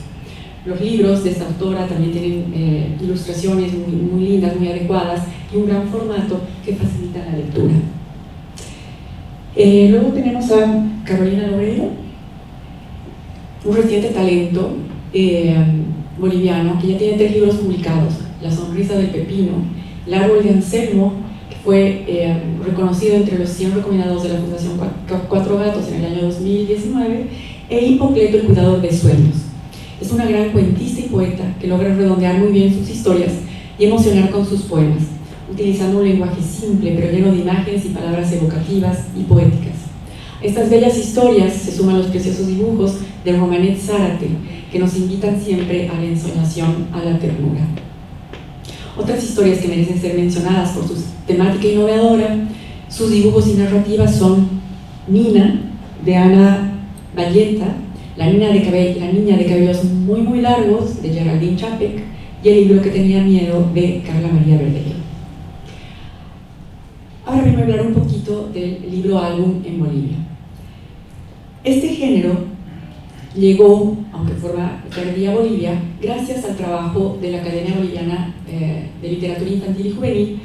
Los libros de esta autora también tienen ilustraciones muy lindas, muy adecuadas y un gran formato que facilita la lectura. Luego tenemos a Carolina Loredo, un reciente talento boliviano que ya tiene 3 libros publicados: La sonrisa del pepino, El árbol de Anselmo que fue reconocido entre los 100 recomendados de la Fundación Cuatro Gatos en el año 2019, e Hipocleto, el cuidador de sueños. Es una gran cuentista y poeta que logra redondear muy bien sus historias y emocionar con sus poemas, utilizando un lenguaje simple pero lleno de imágenes y palabras evocativas y poéticas. A estas bellas historias se suman los preciosos dibujos de Romanet Zárate, que nos invitan siempre a la ensoñación, a la ternura. Otras historias que merecen ser mencionadas por su temática innovadora, sus dibujos y narrativas son Nina, de Ana Valletta, la niña de cabellos muy largos, de Geraldine Chapek, y El libro que tenía miedo, de Carla María Verdelho. Ahora voy a hablar un poquito del libro álbum en Bolivia. Este género llegó, aunque de forma tardía, a Bolivia, gracias al trabajo de la Academia Boliviana de Literatura Infantil y Juvenil,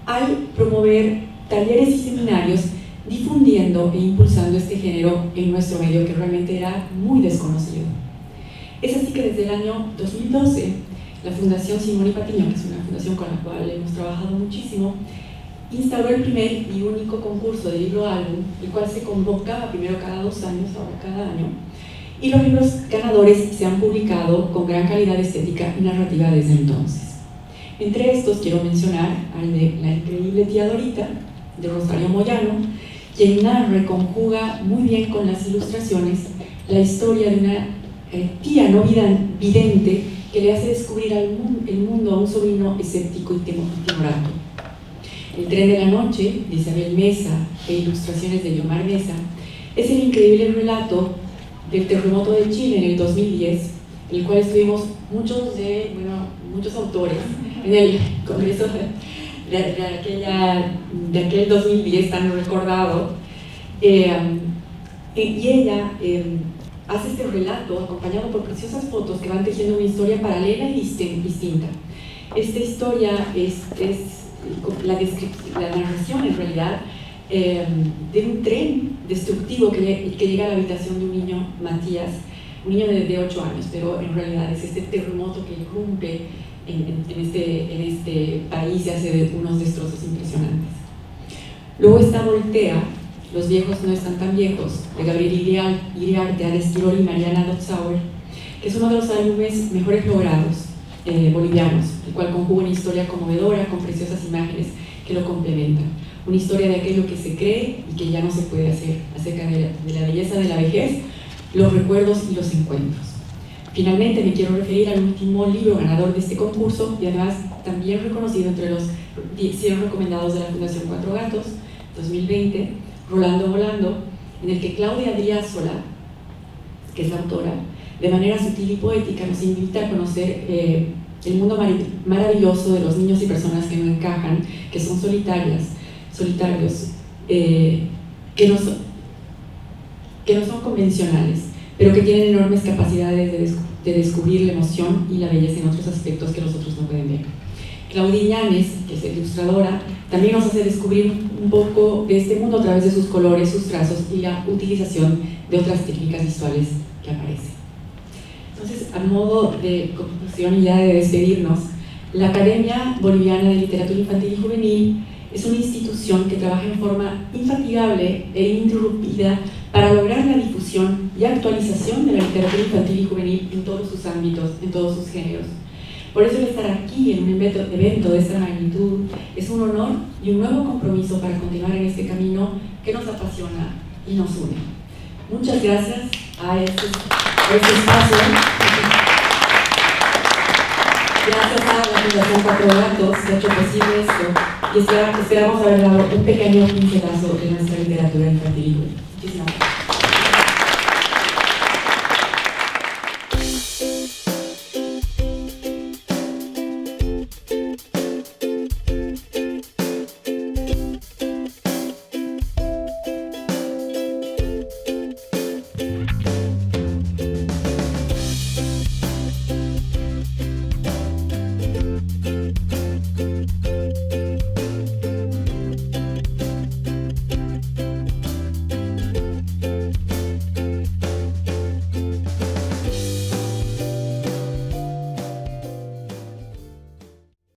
al promover talleres y seminarios difundiendo e impulsando este género en nuestro medio, que realmente era muy desconocido. Es así que desde el año 2012, la Fundación Simón y Patiño, que es una fundación con la cual hemos trabajado muchísimo, instauró el primer y único concurso de libro álbum, el cual se convocaba primero cada 2 años, ahora cada año, y los libros ganadores se han publicado con gran calidad estética y narrativa desde entonces. Entre estos quiero mencionar al de La increíble tía Dorita, de Rosario Moyano, quien narra y conjuga muy bien con las ilustraciones la historia de una tía no vidente que le hace descubrir el mundo a un sobrino escéptico y timorato. El tren de la noche, de Isabel Mesa, e ilustraciones de Yomar Mesa, es el increíble relato del terremoto de Chile en el 2010, en el cual estuvimos muchos autores en el congreso de aquel 2010 tan recordado, y ella hace este relato acompañado por preciosas fotos que van tejiendo una historia paralela y distinta. Esta historia es la narración, en realidad, de un tren destructivo que llega a la habitación de un niño, Matías, un niño de 8 años, pero en realidad es este terremoto que irrumpe en este país y hace unos destrozos impresionantes. Luego está Voltea, Los viejos no están tan viejos, de Gabriel Iriarte, Ana Esquirol y Mariana Dotzauer, que es uno de los álbumes mejores logrados bolivianos, el cual conjuga una historia conmovedora con preciosas imágenes que lo complementan. Una historia de aquello que se cree y que ya no se puede hacer, acerca de la belleza de la vejez, los recuerdos y los encuentros. Finalmente me quiero referir al último libro ganador de este concurso y además también reconocido entre los 100 recomendados de la Fundación Cuatro Gatos 2020, Rolando Volando, en el que Claudia Driazola, que es la autora, de manera sutil y poética nos invita a conocer el mundo maravilloso de los niños y personas que no encajan, que son solitarios, que no son convencionales, pero que tienen enormes capacidades de descubrir la emoción y la belleza en otros aspectos que los otros no pueden ver. Claudia Iñanes, que es ilustradora, también nos hace descubrir un poco de este mundo a través de sus colores, sus trazos y la utilización de otras técnicas visuales que aparecen. Entonces, a modo de conclusión y ya de despedirnos, la Academia Boliviana de Literatura Infantil y Juvenil es una institución que trabaja en forma infatigable e ininterrumpida para lograr la difusión y actualización de la literatura infantil y juvenil en todos sus ámbitos, en todos sus géneros. Por eso el estar aquí en un evento de esta magnitud es un honor y un nuevo compromiso para continuar en este camino que nos apasiona y nos une. Muchas gracias a este espacio. Gracias a la Fundación Cuatro Gatos que ha hecho posible esto y esperamos haber dado un pequeño pincelazo de nuestra literatura infantil y juvenil.